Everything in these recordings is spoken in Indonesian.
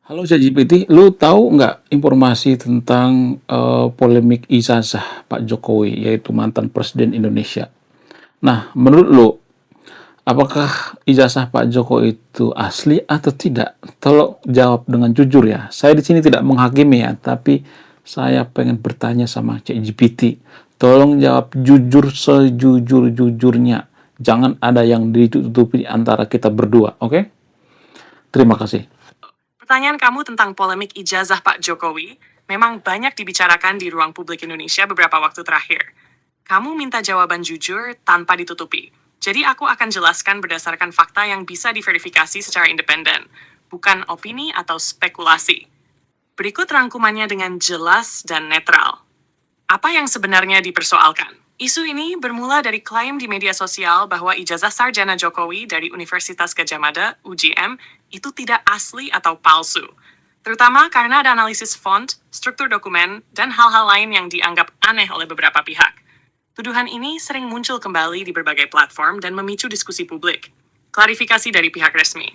Halo ChatGPT, lu tahu nggak informasi tentang polemik ijazah Pak Jokowi, yaitu mantan Presiden Indonesia? Nah, menurut lu, apakah ijazah Pak Jokowi itu asli atau tidak? Tolong jawab dengan jujur ya. Saya di sini tidak menghakimi ya, tapi saya pengen bertanya sama ChatGPT. Tolong jawab jujur sejujur-jujurnya. Jangan ada yang ditutupi antara kita berdua, oke? Terima kasih. Pertanyaan kamu tentang polemik ijazah Pak Jokowi memang banyak dibicarakan di ruang publik Indonesia beberapa waktu terakhir. Kamu minta jawaban jujur tanpa ditutupi. Jadi aku akan jelaskan berdasarkan fakta yang bisa diverifikasi secara independen, bukan opini atau spekulasi. Berikut rangkumannya dengan jelas dan netral. Apa yang sebenarnya dipersoalkan? Isu ini bermula dari klaim di media sosial bahwa ijazah sarjana Jokowi dari Universitas Gadjah Mada, UGM, itu tidak asli atau palsu. Terutama karena ada analisis font, struktur dokumen, dan hal-hal lain yang dianggap aneh oleh beberapa pihak. Tuduhan ini sering muncul kembali di berbagai platform dan memicu diskusi publik. Klarifikasi dari pihak resmi.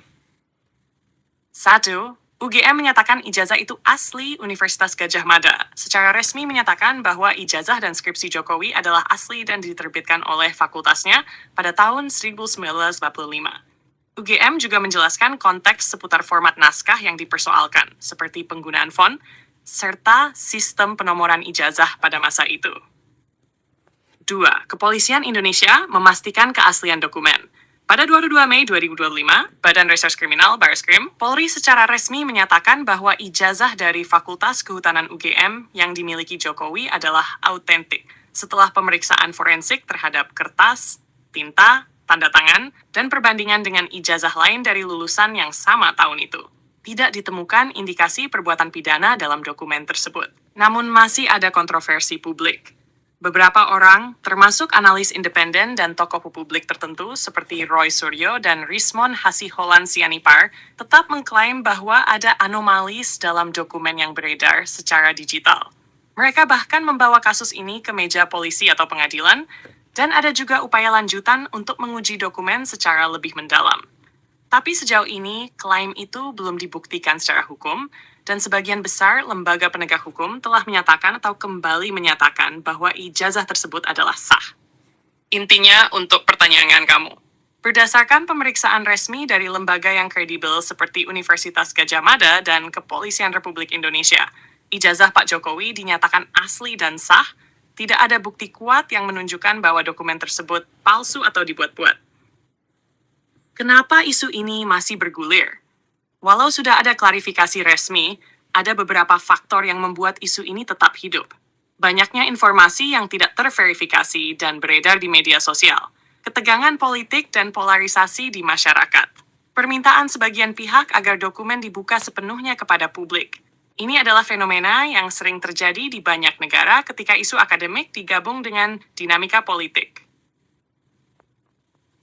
1. UGM menyatakan ijazah itu asli Universitas Gadjah Mada. Secara resmi menyatakan bahwa ijazah dan skripsi Jokowi adalah asli dan diterbitkan oleh fakultasnya pada tahun 1945. UGM juga menjelaskan konteks seputar format naskah yang dipersoalkan, seperti penggunaan font, serta sistem penomoran ijazah pada masa itu. 2. Kepolisian Indonesia memastikan keaslian dokumen. Pada 22 Mei 2025, Badan Reserse Kriminal Barreskrim, Polri secara resmi menyatakan bahwa ijazah dari Fakultas Kehutanan UGM yang dimiliki Jokowi adalah autentik setelah pemeriksaan forensik terhadap kertas, tinta, tanda tangan, dan perbandingan dengan ijazah lain dari lulusan yang sama tahun itu. Tidak ditemukan indikasi perbuatan pidana dalam dokumen tersebut. Namun masih ada kontroversi publik. Beberapa orang, termasuk analis independen dan tokoh publik tertentu seperti Roy Suryo dan Rismon Hasiholan Sianipar, tetap mengklaim bahwa ada anomalis dalam dokumen yang beredar secara digital. Mereka bahkan membawa kasus ini ke meja polisi atau pengadilan, dan ada juga upaya lanjutan untuk menguji dokumen secara lebih mendalam. Tapi sejauh ini, klaim itu belum dibuktikan secara hukum, dan sebagian besar lembaga penegak hukum telah menyatakan atau kembali menyatakan bahwa ijazah tersebut adalah sah. Intinya untuk pertanyaan kamu. Berdasarkan pemeriksaan resmi dari lembaga yang kredibel seperti Universitas Gadjah Mada dan Kepolisian Republik Indonesia, ijazah Pak Jokowi dinyatakan asli dan sah, tidak ada bukti kuat yang menunjukkan bahwa dokumen tersebut palsu atau dibuat-buat. Kenapa isu ini masih bergulir? Walau sudah ada klarifikasi resmi, ada beberapa faktor yang membuat isu ini tetap hidup. Banyaknya informasi yang tidak terverifikasi dan beredar di media sosial, ketegangan politik dan polarisasi di masyarakat, permintaan sebagian pihak agar dokumen dibuka sepenuhnya kepada publik. Ini adalah fenomena yang sering terjadi di banyak negara ketika isu akademik digabung dengan dinamika politik.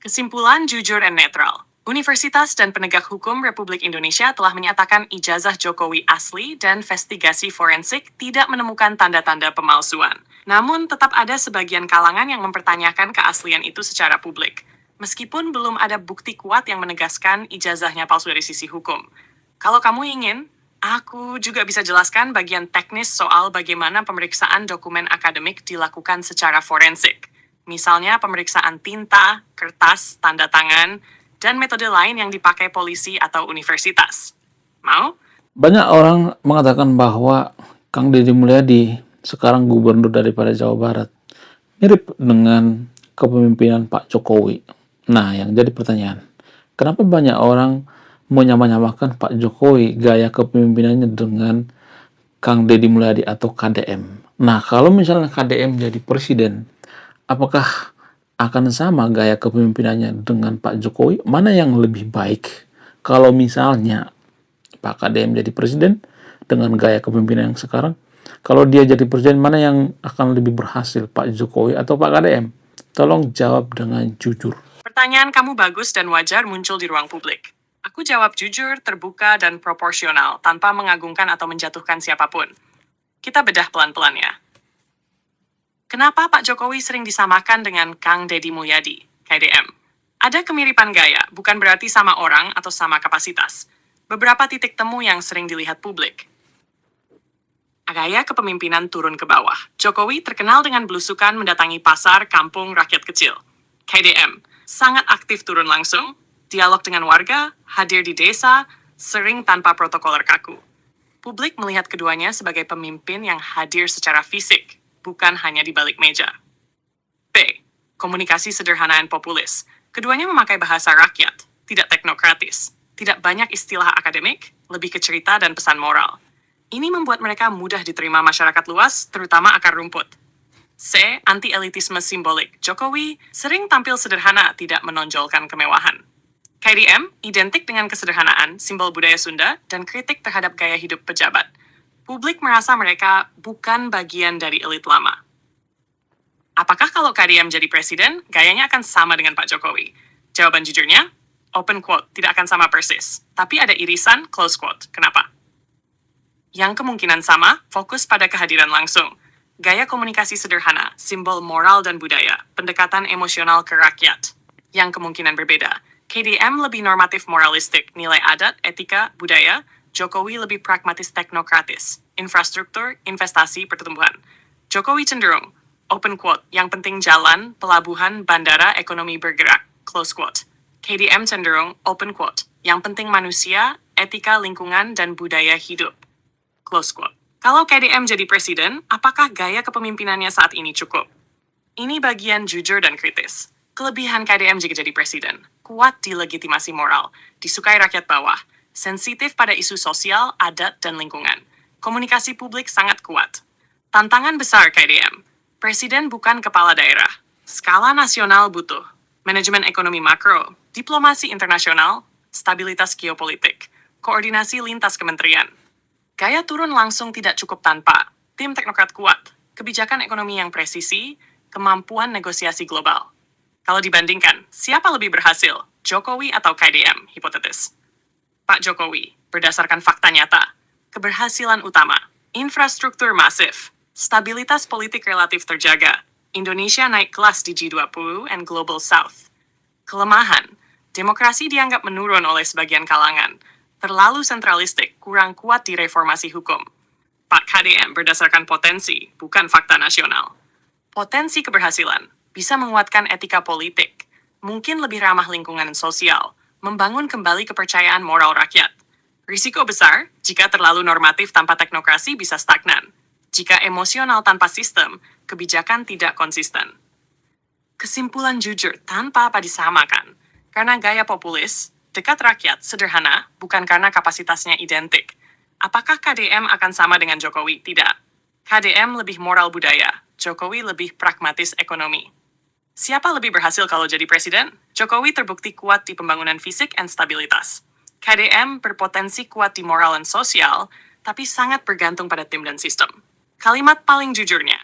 Kesimpulan jujur dan netral. Universitas dan Penegak Hukum Republik Indonesia telah menyatakan ijazah Jokowi asli dan investigasi forensik tidak menemukan tanda-tanda pemalsuan. Namun tetap ada sebagian kalangan yang mempertanyakan keaslian itu secara publik. Meskipun belum ada bukti kuat yang menegaskan ijazahnya palsu dari sisi hukum. Kalau kamu ingin, aku juga bisa jelaskan bagian teknis soal bagaimana pemeriksaan dokumen akademik dilakukan secara forensik. Misalnya pemeriksaan tinta, kertas, tanda tangan, dan metode lain yang dipakai polisi atau universitas. Mau? Banyak orang mengatakan bahwa Kang Deddy Mulyadi sekarang gubernur daripada Jawa Barat mirip dengan kepemimpinan Pak Jokowi. Nah, yang jadi pertanyaan, kenapa banyak orang menyamakan Pak Jokowi gaya kepemimpinannya dengan Kang Deddy Mulyadi atau KDM? Nah, kalau misalnya KDM jadi presiden, apakah akan sama gaya kepemimpinannya dengan Pak Jokowi? Mana yang lebih baik? Kalau misalnya Pak KDM jadi presiden dengan gaya kepemimpinan yang sekarang, kalau dia jadi presiden, mana yang akan lebih berhasil, Pak Jokowi atau Pak KDM? Tolong jawab dengan jujur. Pertanyaan kamu bagus dan wajar muncul di ruang publik. Aku jawab jujur, terbuka, dan proporsional tanpa mengagungkan atau menjatuhkan siapapun. Kita bedah pelan-pelan ya. Kenapa Pak Jokowi sering disamakan dengan Kang Deddy Mulyadi, KDM? Ada kemiripan gaya, bukan berarti sama orang atau sama kapasitas. Beberapa titik temu yang sering dilihat publik. Gaya kepemimpinan turun ke bawah. Jokowi terkenal dengan belusukan mendatangi pasar, kampung, rakyat kecil. KDM, sangat aktif turun langsung, dialog dengan warga, hadir di desa, sering tanpa protokoler kaku. Publik melihat keduanya sebagai pemimpin yang hadir secara fisik, bukan hanya di balik meja. B. Komunikasi sederhana dan populis. Keduanya memakai bahasa rakyat, tidak teknokratis, tidak banyak istilah akademik, lebih ke cerita dan pesan moral. Ini membuat mereka mudah diterima masyarakat luas, terutama akar rumput. C. Anti-elitisme simbolik. Jokowi sering tampil sederhana, tidak menonjolkan kemewahan. KDM identik dengan kesederhanaan, simbol budaya Sunda, dan kritik terhadap gaya hidup pejabat. Publik merasa mereka bukan bagian dari elit lama. Apakah kalau KDM jadi presiden, gayanya akan sama dengan Pak Jokowi? Jawaban jujurnya, open quote, tidak akan sama persis. Tapi ada irisan, close quote. Kenapa? Yang kemungkinan sama, fokus pada kehadiran langsung. Gaya komunikasi sederhana, simbol moral dan budaya, pendekatan emosional ke rakyat. Yang kemungkinan berbeda, KDM lebih normatif moralistik, nilai adat, etika, budaya, Jokowi lebih pragmatis teknokratis, infrastruktur, investasi, pertumbuhan. Jokowi cenderung, open quote, yang penting jalan, pelabuhan, bandara, ekonomi bergerak, close quote. KDM cenderung, open quote, yang penting manusia, etika, lingkungan, dan budaya hidup. Close quote. Kalau KDM jadi presiden, apakah gaya kepemimpinannya saat ini cukup? Ini bagian jujur dan kritis. Kelebihan KDM jika jadi presiden, kuat di legitimasi moral, disukai rakyat bawah, sensitif pada isu sosial, adat, dan lingkungan. Komunikasi publik sangat kuat. Tantangan besar KDM. Presiden bukan kepala daerah. Skala nasional butuh. Manajemen ekonomi makro, diplomasi internasional, stabilitas geopolitik, koordinasi lintas kementerian. Gaya turun langsung tidak cukup tanpa tim teknokrat kuat, kebijakan ekonomi yang presisi, kemampuan negosiasi global. Kalau dibandingkan, siapa lebih berhasil, Jokowi atau KDM, hipotetis? Pak Jokowi, berdasarkan fakta nyata, keberhasilan utama, infrastruktur masif, stabilitas politik relatif terjaga, Indonesia naik kelas di G20 and Global South. Kelemahan, demokrasi dianggap menurun oleh sebagian kalangan, terlalu sentralistik, kurang kuat di reformasi hukum. Pak KDM berdasarkan potensi, bukan fakta nasional. Potensi keberhasilan bisa menguatkan etika politik, mungkin lebih ramah lingkungan dan sosial, membangun kembali kepercayaan moral rakyat. Risiko besar, jika terlalu normatif tanpa teknokrasi bisa stagnan. Jika emosional tanpa sistem, kebijakan tidak konsisten. Kesimpulan jujur tanpa apa disamakan, karena gaya populis, dekat rakyat, sederhana, bukan karena kapasitasnya identik. Apakah KDM akan sama dengan Jokowi? Tidak. KDM lebih moral budaya, Jokowi lebih pragmatis ekonomi. Siapa lebih berhasil kalau jadi presiden? Jokowi terbukti kuat di pembangunan fisik dan stabilitas. KDM berpotensi kuat di moral dan sosial, tapi sangat bergantung pada tim dan sistem. Kalimat paling jujurnya,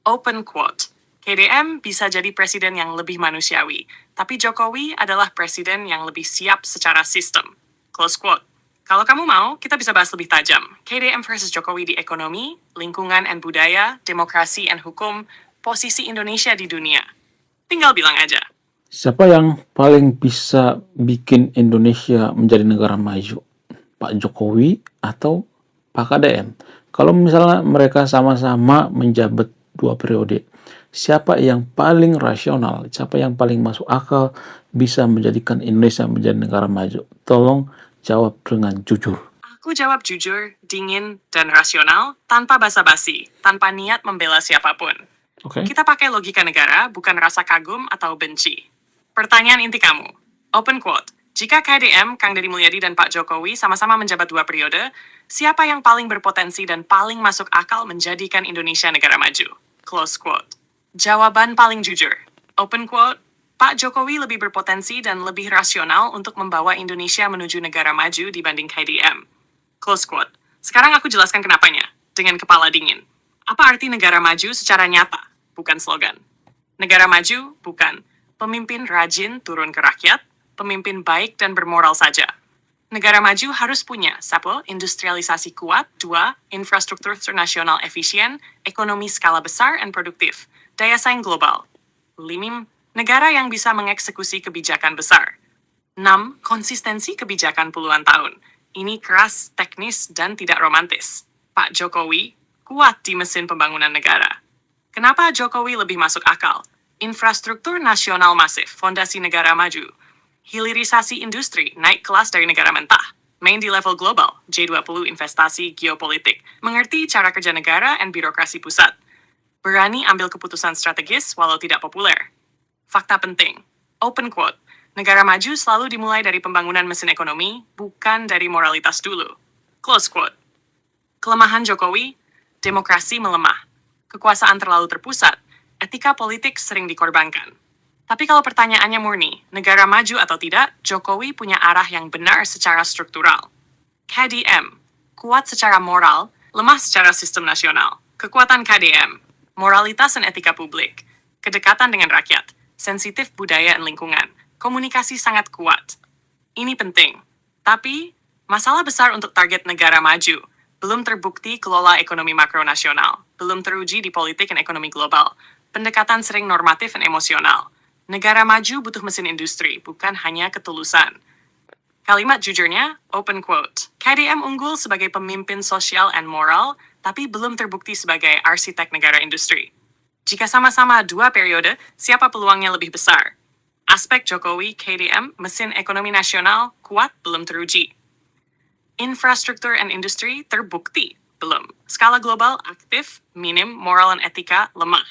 open quote, KDM bisa jadi presiden yang lebih manusiawi, tapi Jokowi adalah presiden yang lebih siap secara sistem. Close quote. Kalau kamu mau, kita bisa bahas lebih tajam. KDM versus Jokowi di ekonomi, lingkungan and budaya, demokrasi and hukum, posisi Indonesia di dunia. Tinggal bilang aja. Siapa yang paling bisa bikin Indonesia menjadi negara maju? Pak Jokowi atau Pak KDM? Kalau misalnya mereka sama-sama menjabat 2 periode, siapa yang paling rasional, siapa yang paling masuk akal bisa menjadikan Indonesia menjadi negara maju? Tolong jawab dengan jujur. Aku jawab jujur, dingin, dan rasional, tanpa basa-basi, tanpa niat membela siapapun. Oke? Kita pakai logika negara, bukan rasa kagum atau benci. Pertanyaan inti kamu. Open quote. Jika KDM, Kang Deddy Mulyadi, dan Pak Jokowi sama-sama menjabat 2 periode, siapa yang paling berpotensi dan paling masuk akal menjadikan Indonesia negara maju? Close quote. Jawaban paling jujur. Open quote. Pak Jokowi lebih berpotensi dan lebih rasional untuk membawa Indonesia menuju negara maju dibanding KDM. Close quote. Sekarang aku jelaskan kenapanya, dengan kepala dingin. Apa arti negara maju secara nyata, bukan slogan? Negara maju, bukan pemimpin rajin turun ke rakyat, pemimpin baik dan bermoral saja. Negara maju harus punya 1. Industrialisasi kuat, 2. Infrastruktur nasional efisien, ekonomi skala besar dan produktif, daya saing global. 5. Negara yang bisa mengeksekusi kebijakan besar. 6. Konsistensi kebijakan puluhan tahun. Ini keras, teknis, dan tidak romantis. Pak Jokowi kuat di mesin pembangunan negara. Kenapa Jokowi lebih masuk akal? Infrastruktur nasional masif, fondasi negara maju. Hilirisasi industri, naik kelas dari negara mentah. Main di level global, G20 investasi geopolitik. Mengerti cara kerja negara dan birokrasi pusat. Berani ambil keputusan strategis walau tidak populer. Fakta penting. Open quote. Negara maju selalu dimulai dari pembangunan mesin ekonomi, bukan dari moralitas dulu. Close quote. Kelemahan Jokowi, demokrasi melemah. Kekuasaan terlalu terpusat, etika politik sering dikorbankan. Tapi kalau pertanyaannya murni, negara maju atau tidak, Jokowi punya arah yang benar secara struktural. KDM, kuat secara moral, lemah secara sistem nasional. Kekuatan KDM, moralitas dan etika publik, kedekatan dengan rakyat, sensitif budaya dan lingkungan, komunikasi sangat kuat. Ini penting. Tapi, masalah besar untuk target negara maju, belum terbukti kelola ekonomi makro nasional, belum teruji di politik dan ekonomi global, pendekatan sering normatif dan emosional. Negara maju butuh mesin industri, bukan hanya ketulusan. Kalimat jujurnya, open quote. KDM unggul sebagai pemimpin sosial dan moral, tapi belum terbukti sebagai arsitek negara industri. Jika sama-sama 2 periode, siapa peluangnya lebih besar? Aspek Jokowi, KDM, mesin ekonomi nasional, kuat, belum teruji. Infrastruktur dan industri, terbukti, belum. Skala global, aktif, minim, moral dan etika, lemah.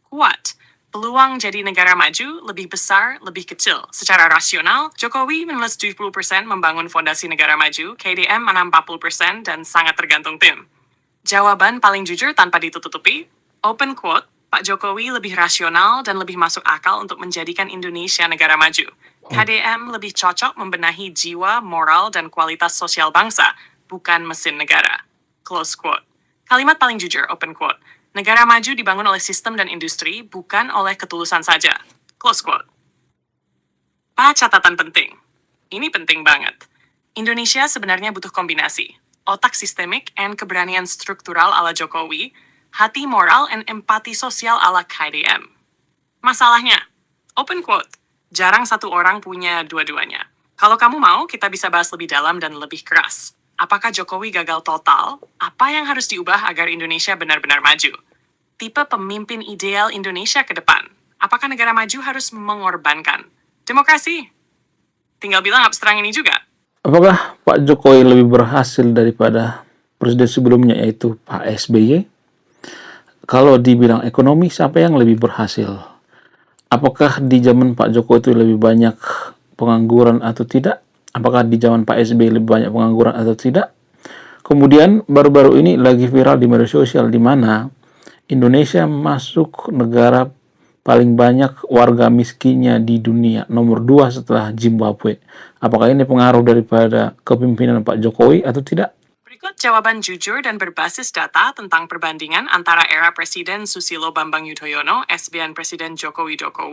Kuat. Peluang jadi negara maju lebih besar, lebih kecil. Secara rasional, Jokowi minus 70% membangun fondasi negara maju, KDM mana 40% dan sangat tergantung tim. Jawaban paling jujur tanpa ditutupi, open quote, Pak Jokowi lebih rasional dan lebih masuk akal untuk menjadikan Indonesia negara maju. KDM lebih cocok membenahi jiwa, moral, dan kualitas sosial bangsa, bukan mesin negara. Close quote. Kalimat paling jujur, open quote. Negara maju dibangun oleh sistem dan industri, bukan oleh ketulusan saja. Close quote. Catatan penting. Ini penting banget. Indonesia sebenarnya butuh kombinasi. Otak sistemik dan keberanian struktural ala Jokowi, hati moral dan empati sosial ala KDM. Masalahnya, open quote, jarang satu orang punya dua-duanya. Kalau kamu mau, kita bisa bahas lebih dalam dan lebih keras. Apakah Jokowi gagal total? Apa yang harus diubah agar Indonesia benar-benar maju? Tipe pemimpin ideal Indonesia ke depan. Apakah negara maju harus mengorbankan demokrasi? Tinggal bilang abstrak ini juga. Apakah Pak Jokowi lebih berhasil daripada presiden sebelumnya yaitu Pak SBY? Kalau dibilang ekonomi, siapa yang lebih berhasil? Apakah di zaman Pak Jokowi itu lebih banyak pengangguran atau tidak? Apakah di zaman Pak SBY lebih banyak pengangguran atau tidak? Kemudian baru-baru ini lagi viral di media sosial di mana Indonesia masuk negara paling banyak warga miskinnya di dunia, nomor 2 setelah Zimbabwe. Apakah ini pengaruh daripada kepemimpinan Pak Jokowi atau tidak? Berikut jawaban jujur dan berbasis data tentang perbandingan antara era Presiden Susilo Bambang Yudhoyono, SBY dan Presiden Joko Widodo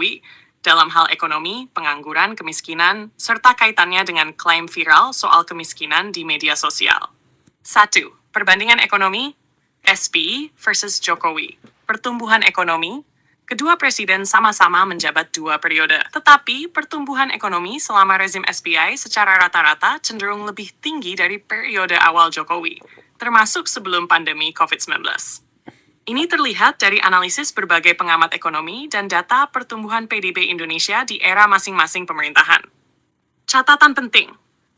dalam hal ekonomi, pengangguran, kemiskinan, serta kaitannya dengan klaim viral soal kemiskinan di media sosial. 1. Perbandingan ekonomi, SBY versus Jokowi. Pertumbuhan ekonomi, kedua presiden sama-sama menjabat 2 periode. Tetapi pertumbuhan ekonomi selama rezim SBY secara rata-rata cenderung lebih tinggi dari periode awal Jokowi, termasuk sebelum pandemi COVID-19. Ini terlihat dari analisis berbagai pengamat ekonomi dan data pertumbuhan PDB Indonesia di era masing-masing pemerintahan. Catatan penting,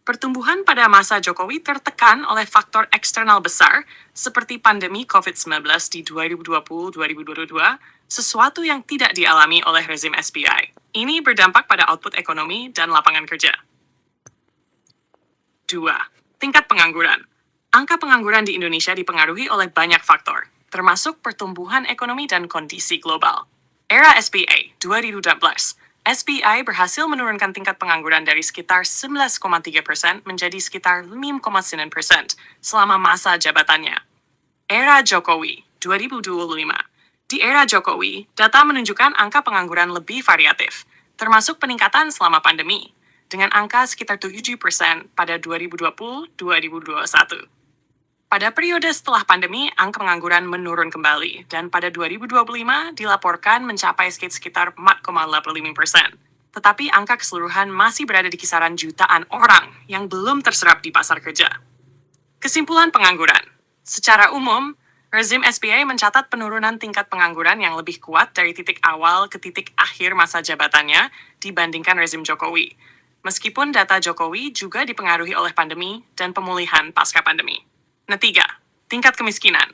pertumbuhan pada masa Jokowi tertekan oleh faktor eksternal besar seperti pandemi COVID-19 di 2020-2022, sesuatu yang tidak dialami oleh rezim SBY. Ini berdampak pada output ekonomi dan lapangan kerja. 2. Tingkat pengangguran. Angka pengangguran di Indonesia dipengaruhi oleh banyak faktor, termasuk pertumbuhan ekonomi dan kondisi global. Era SBY 2012, SBY berhasil menurunkan tingkat pengangguran dari sekitar 11,3% menjadi sekitar 5,9% selama masa jabatannya. Era Jokowi 2025. Di era Jokowi, data menunjukkan angka pengangguran lebih variatif, termasuk peningkatan selama pandemi, dengan angka sekitar 7% pada 2020-2021. Pada periode setelah pandemi, angka pengangguran menurun kembali, dan pada 2025 dilaporkan mencapai sekitar 4,85%. tetapi angka keseluruhan masih berada di kisaran jutaan orang yang belum terserap di pasar kerja. Kesimpulan pengangguran. Secara umum, rezim SBY mencatat penurunan tingkat pengangguran yang lebih kuat dari titik awal ke titik akhir masa jabatannya dibandingkan rezim Jokowi. Meskipun data Jokowi juga dipengaruhi oleh pandemi dan pemulihan pasca pandemi. Ketiga, tingkat kemiskinan.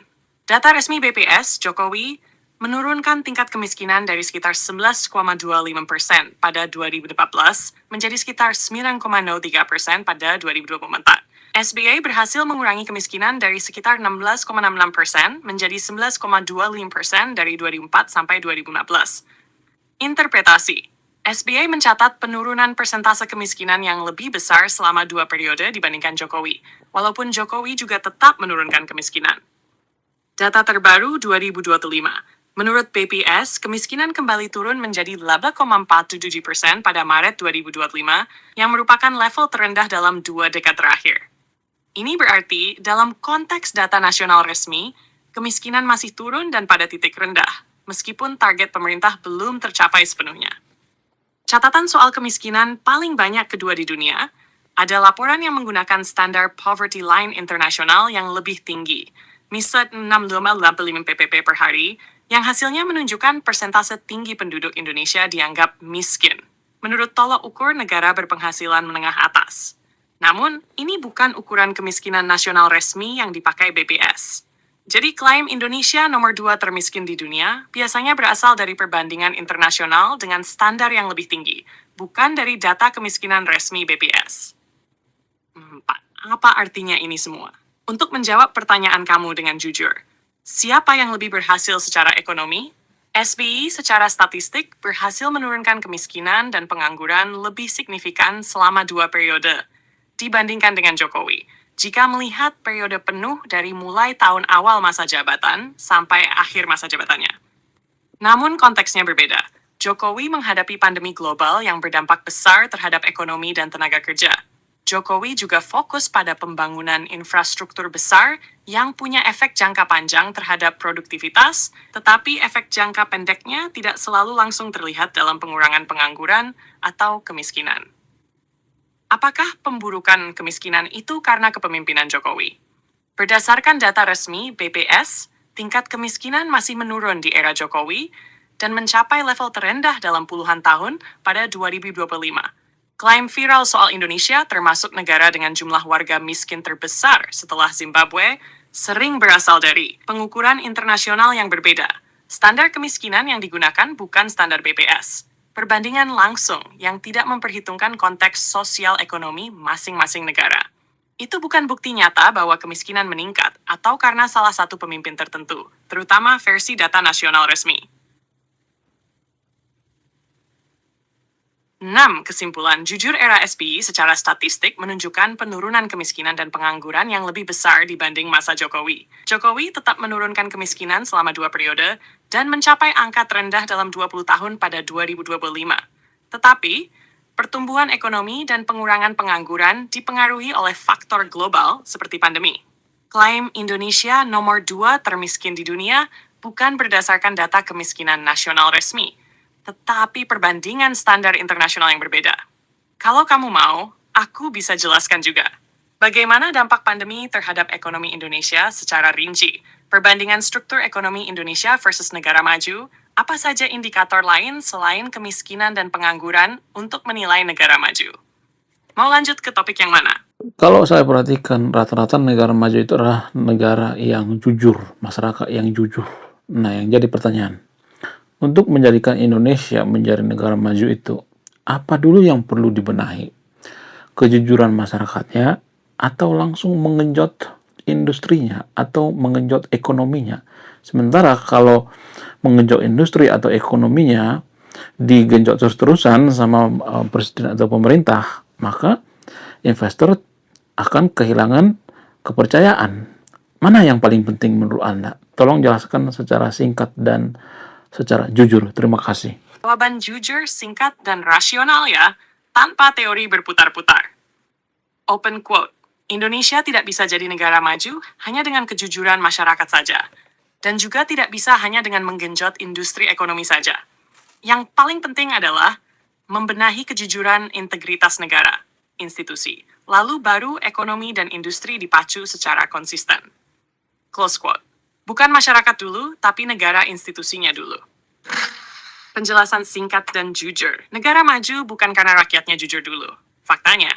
Data resmi BPS, Jokowi menurunkan tingkat kemiskinan dari sekitar 11,25% pada 2014 menjadi sekitar 9,03% pada 2024. SBY berhasil mengurangi kemiskinan dari sekitar 16,66% menjadi 11,25% dari 2004 sampai 2015. Interpretasi. SBY mencatat penurunan persentase kemiskinan yang lebih besar selama 2 periode dibandingkan Jokowi, walaupun Jokowi juga tetap menurunkan kemiskinan. Data terbaru 2025. Menurut BPS, kemiskinan kembali turun menjadi 8,47% pada Maret 2025, yang merupakan level terendah dalam 2 dekade terakhir. Ini berarti, dalam konteks data nasional resmi, kemiskinan masih turun dan pada titik rendah, meskipun target pemerintah belum tercapai sepenuhnya. Catatan soal kemiskinan paling banyak kedua di dunia, ada laporan yang menggunakan standar Poverty Line Internasional yang lebih tinggi, misalnya 6,85 PPP per hari, yang hasilnya menunjukkan persentase tinggi penduduk Indonesia dianggap miskin, menurut tolok ukur negara berpenghasilan menengah atas. Namun, ini bukan ukuran kemiskinan nasional resmi yang dipakai BPS. Jadi klaim Indonesia nomor 2 termiskin di dunia biasanya berasal dari perbandingan internasional dengan standar yang lebih tinggi, bukan dari data kemiskinan resmi BPS. 4. Apa artinya ini semua? Untuk menjawab pertanyaan kamu dengan jujur, siapa yang lebih berhasil secara ekonomi? SBY secara statistik berhasil menurunkan kemiskinan dan pengangguran lebih signifikan selama 2 periode dibandingkan dengan Jokowi, jika melihat periode penuh dari mulai tahun awal masa jabatan sampai akhir masa jabatannya. Namun konteksnya berbeda. Jokowi menghadapi pandemi global yang berdampak besar terhadap ekonomi dan tenaga kerja. Jokowi juga fokus pada pembangunan infrastruktur besar yang punya efek jangka panjang terhadap produktivitas, tetapi efek jangka pendeknya tidak selalu langsung terlihat dalam pengurangan pengangguran atau kemiskinan. Apakah pemburukan kemiskinan itu karena kepemimpinan Jokowi? Berdasarkan data resmi BPS, tingkat kemiskinan masih menurun di era Jokowi dan mencapai level terendah dalam puluhan tahun pada 2025. Klaim viral soal Indonesia, termasuk negara dengan jumlah warga miskin terbesar setelah Zimbabwe, sering berasal dari pengukuran internasional yang berbeda. Standar kemiskinan yang digunakan bukan standar BPS. Perbandingan langsung yang tidak memperhitungkan konteks sosial ekonomi masing-masing negara. Itu bukan bukti nyata bahwa kemiskinan meningkat atau karena salah satu pemimpin tertentu, terutama versi data nasional resmi. 6. Kesimpulan jujur era SBY secara statistik menunjukkan penurunan kemiskinan dan pengangguran yang lebih besar dibanding masa Jokowi. Jokowi tetap menurunkan kemiskinan selama 2 periode dan mencapai angka terendah dalam 20 tahun pada 2025. Tetapi, pertumbuhan ekonomi dan pengurangan pengangguran dipengaruhi oleh faktor global seperti pandemi. Klaim Indonesia nomor 2 termiskin di dunia bukan berdasarkan data kemiskinan nasional resmi, tetapi perbandingan standar internasional yang berbeda. Kalau kamu mau, aku bisa jelaskan juga. Bagaimana dampak pandemi terhadap ekonomi Indonesia secara rinci? Perbandingan struktur ekonomi Indonesia versus negara maju, apa saja indikator lain selain kemiskinan dan pengangguran untuk menilai negara maju? Mau lanjut ke topik yang mana? Kalau saya perhatikan, rata-rata negara maju itu adalah negara yang jujur, masyarakat yang jujur. Nah, yang jadi pertanyaan, untuk menjadikan Indonesia menjadi negara maju itu, apa dulu yang perlu dibenahi? Kejujuran masyarakatnya, atau langsung mengenjot industrinya, atau mengenjot ekonominya? Sementara kalau mengenjot industri atau ekonominya digenjot terus-terusan sama presiden atau pemerintah, maka investor akan kehilangan kepercayaan. Mana yang paling penting menurut Anda? Tolong jelaskan secara singkat dan secara jujur. Terima kasih. Jawaban jujur, singkat, dan rasional ya, tanpa teori berputar-putar. Open quote, Indonesia tidak bisa jadi negara maju hanya dengan kejujuran masyarakat saja. Dan juga tidak bisa hanya dengan menggenjot industri ekonomi saja. Yang paling penting adalah membenahi kejujuran integritas negara, institusi, lalu baru ekonomi dan industri dipacu secara konsisten. Close quote. Bukan masyarakat dulu, tapi negara institusinya dulu. Penjelasan singkat dan jujur. Negara maju bukan karena rakyatnya jujur dulu. Faktanya,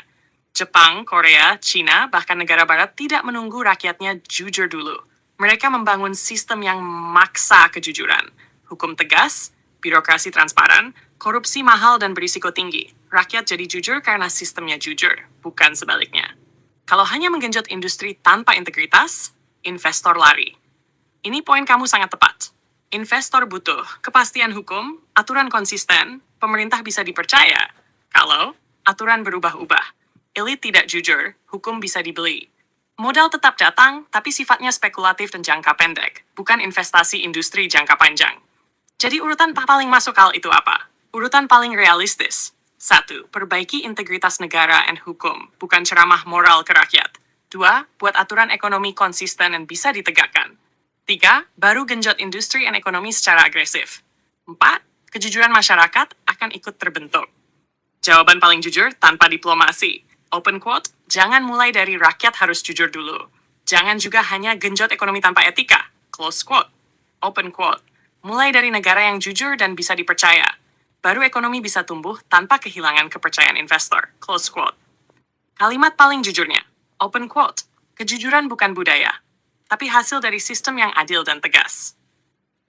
Jepang, Korea, Cina, bahkan negara barat tidak menunggu rakyatnya jujur dulu. Mereka membangun sistem yang maksa kejujuran. Hukum tegas, birokrasi transparan, korupsi mahal dan berisiko tinggi. Rakyat jadi jujur karena sistemnya jujur, bukan sebaliknya. Kalau hanya menggenjot industri tanpa integritas, investor lari. Ini poin kamu sangat tepat. Investor butuh kepastian hukum, aturan konsisten, pemerintah bisa dipercaya. Kalau aturan berubah-ubah, elit tidak jujur, hukum bisa dibeli. Modal tetap datang, tapi sifatnya spekulatif dan jangka pendek, bukan investasi industri jangka panjang. Jadi urutan paling masuk hal itu apa? Urutan paling realistis. 1. Perbaiki integritas negara dan hukum, bukan ceramah moral ke rakyat. 2. Buat aturan ekonomi konsisten dan bisa ditegakkan. 3. Baru genjot industri dan ekonomi secara agresif. 4. Kejujuran masyarakat akan ikut terbentuk. Jawaban paling jujur tanpa diplomasi. Open quote, jangan mulai dari rakyat harus jujur dulu. Jangan juga hanya genjot ekonomi tanpa etika. Close quote. Open quote. Mulai dari negara yang jujur dan bisa dipercaya. Baru ekonomi bisa tumbuh tanpa kehilangan kepercayaan investor. Close quote. Kalimat paling jujurnya. Open quote. Kejujuran bukan budaya, tapi hasil dari sistem yang adil dan tegas.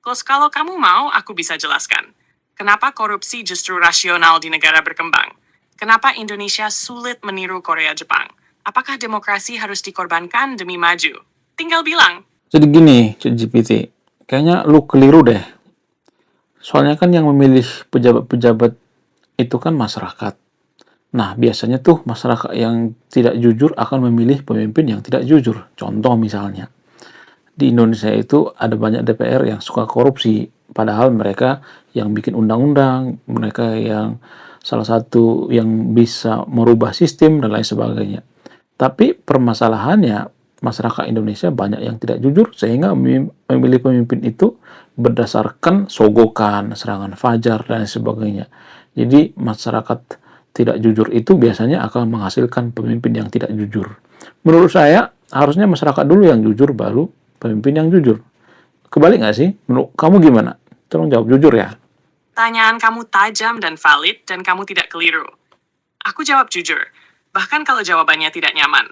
Kalau kamu mau, aku bisa jelaskan. Kenapa korupsi justru rasional di negara berkembang? Kenapa Indonesia sulit meniru Korea Jepang? Apakah demokrasi harus dikorbankan demi maju? Tinggal bilang. Jadi gini, ChatGPT, kayaknya lu keliru deh. Soalnya kan yang memilih pejabat-pejabat itu kan masyarakat. Nah, biasanya tuh masyarakat yang tidak jujur akan memilih pemimpin yang tidak jujur. Contoh misalnya, di Indonesia itu ada banyak DPR yang suka korupsi, padahal mereka yang bikin undang-undang, mereka yang salah satu yang bisa merubah sistem dan lain sebagainya. Tapi permasalahannya, masyarakat Indonesia banyak yang tidak jujur sehingga memilih pemimpin itu berdasarkan sogokan, serangan fajar dan sebagainya. Jadi masyarakat tidak jujur itu biasanya akan menghasilkan pemimpin yang tidak jujur. Menurut saya, harusnya masyarakat dulu yang jujur, baru pemimpin yang jujur. Kebalik nggak sih? Menurut kamu gimana? Tolong jawab jujur ya. Tanyaan kamu tajam dan valid dan kamu tidak keliru. Aku jawab jujur, bahkan kalau jawabannya tidak nyaman.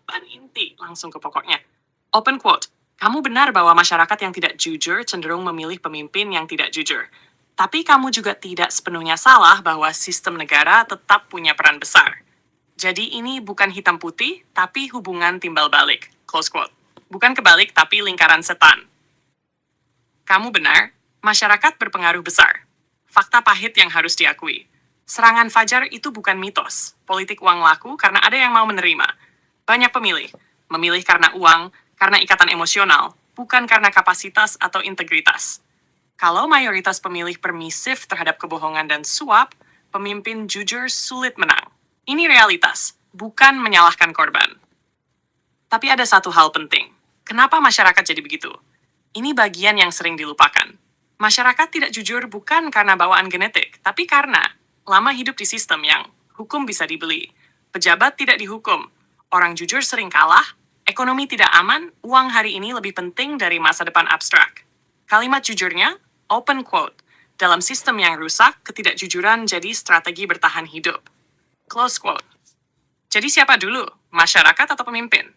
Ban inti, langsung ke pokoknya. Open quote, kamu benar bahwa masyarakat yang tidak jujur cenderung memilih pemimpin yang tidak jujur. Tapi kamu juga tidak sepenuhnya salah bahwa sistem negara tetap punya peran besar. Jadi ini bukan hitam putih, tapi hubungan timbal balik. Close quote. Bukan kebalik, tapi lingkaran setan. Kamu benar, masyarakat berpengaruh besar. Fakta pahit yang harus diakui. Serangan fajar itu bukan mitos. Politik uang laku karena ada yang mau menerima. Banyak pemilih. Memilih karena uang, karena ikatan emosional, bukan karena kapasitas atau integritas. Kalau mayoritas pemilih permisif terhadap kebohongan dan suap, pemimpin jujur sulit menang. Ini realitas, bukan menyalahkan korban. Tapi ada satu hal penting. Kenapa masyarakat jadi begitu? Ini bagian yang sering dilupakan. Masyarakat tidak jujur bukan karena bawaan genetik, tapi karena lama hidup di sistem yang hukum bisa dibeli. Pejabat tidak dihukum. Orang jujur sering kalah, ekonomi tidak aman, uang hari ini lebih penting dari masa depan abstrak. Kalimat jujurnya, open quote, dalam sistem yang rusak, ketidakjujuran jadi strategi bertahan hidup. Close quote. Jadi siapa dulu, masyarakat atau pemimpin?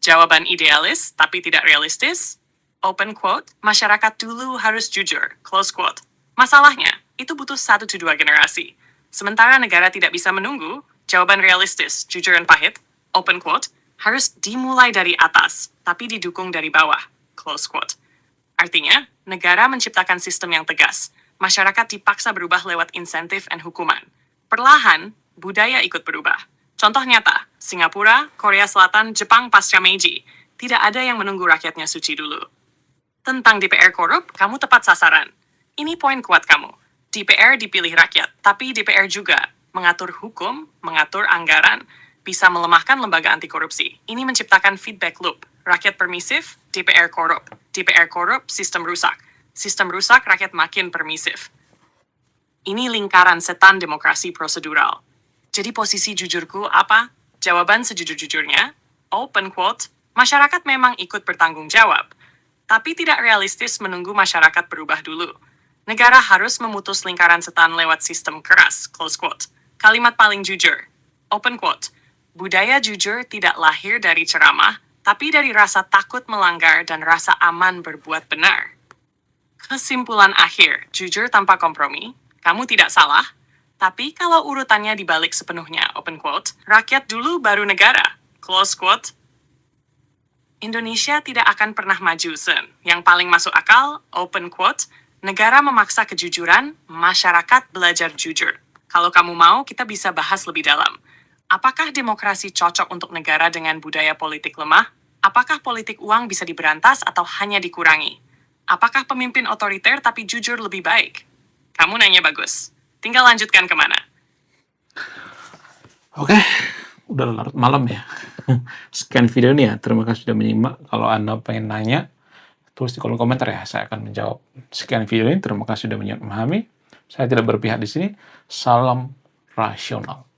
Jawaban idealis tapi tidak realistis. Open quote, masyarakat dulu harus jujur. Close quote. Masalahnya, itu butuh 1-2 generasi. Sementara negara tidak bisa menunggu, jawaban realistis, jujur dan pahit, open quote, harus dimulai dari atas, tapi didukung dari bawah. Close quote. Artinya, negara menciptakan sistem yang tegas. Masyarakat dipaksa berubah lewat insentif dan hukuman. Perlahan, budaya ikut berubah. Contoh nyata, Singapura, Korea Selatan, Jepang pasca Meiji. Tidak ada yang menunggu rakyatnya suci dulu. Tentang DPR korup, kamu tepat sasaran. Ini poin kuat kamu. DPR dipilih rakyat, tapi DPR juga mengatur hukum, mengatur anggaran, bisa melemahkan lembaga anti korupsi. Ini menciptakan feedback loop. Rakyat permisif, DPR korup. DPR korup, sistem rusak. Sistem rusak, rakyat makin permisif. Ini lingkaran setan demokrasi prosedural. Jadi posisi jujurku apa? Jawaban sejujur-jujurnya, open quote, masyarakat memang ikut bertanggung jawab, tapi tidak realistis menunggu masyarakat berubah dulu. Negara harus memutus lingkaran setan lewat sistem keras, close quote. Kalimat paling jujur, open quote, budaya jujur tidak lahir dari ceramah, tapi dari rasa takut melanggar dan rasa aman berbuat benar. Kesimpulan akhir, jujur tanpa kompromi, kamu tidak salah, tapi kalau urutannya dibalik sepenuhnya, open quote, rakyat dulu baru negara, close quote, Indonesia tidak akan pernah maju, Sen. Yang paling masuk akal, open quote, negara memaksa kejujuran, masyarakat belajar jujur. Kalau kamu mau, kita bisa bahas lebih dalam. Apakah demokrasi cocok untuk negara dengan budaya politik lemah? Apakah politik uang bisa diberantas atau hanya dikurangi? Apakah pemimpin otoriter tapi jujur lebih baik? Kamu nanya bagus. Tinggal lanjutkan kemana? Oke, udah larut malam ya. Sekian video ini ya. Terima kasih sudah menyimak. Kalau Anda pengen nanya, tulis di kolom komentar ya. Saya akan menjawab. Sekian video ini. Terima kasih sudah memahami. Saya tidak berpihak di sini. Salam rasional.